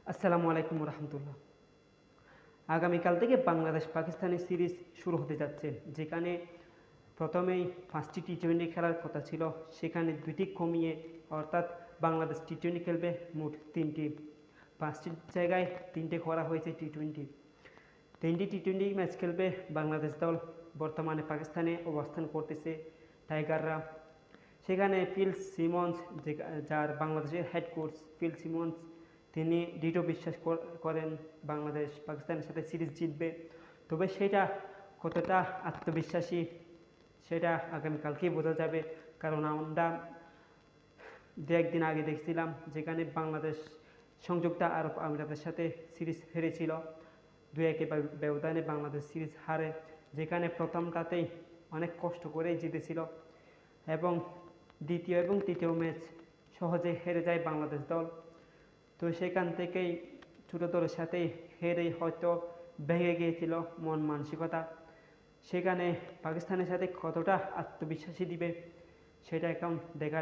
আসসালামু আলাইকুম রহমতুল্লাহ। আগামীকাল থেকে বাংলাদেশ পাকিস্তানের সিরিজ শুরু হতে যাচ্ছে, যেখানে প্রথমেই 5টি টি-20 খেলার কথা ছিল, সেখানে 2টি কমিয়ে অর্থাৎ বাংলাদেশ টি-20 খেলবে মোট 3টি। 5টির জায়গায় 3টে করা হয়েছে টি-20। 3টি টি-20 ম্যাচ খেলবে বাংলাদেশ দল। বর্তমানে পাকিস্তানে অবস্থান করতেছে টাইগাররা। সেখানে ফিল সিমন্স, যার বাংলাদেশের হেড কোচ ফিল সিমন্স, তিনি দৃঢ় বিশ্বাস করেন বাংলাদেশ পাকিস্তানের সাথে সিরিজ জিতবে। তবে সেটা কতটা আত্মবিশ্বাসী সেটা আগামীকালকেই বোঝা যাবে, কারণ আমরা দু একদিন আগে দেখছিলাম যেখানে বাংলাদেশ সংযুক্ত আরব আমিরাতের সাথে সিরিজ হেরেছিল। 2-1 ব্যবধানে বাংলাদেশ সিরিজ হারে, যেখানে প্রথমটাতেই অনেক কষ্ট করেই জিতেছিল এবং দ্বিতীয় এবং তৃতীয় ম্যাচ সহজে হেরে যায় বাংলাদেশ দল। তো সেখান থেকেই ছোটো দলের সাথে হেরে হয়তো ভেঙে গিয়েছিল মন মানসিকতা। সেখানে পাকিস্তানের সাথে কতটা আত্মবিশ্বাসী দিবে সেটা এখন দেখার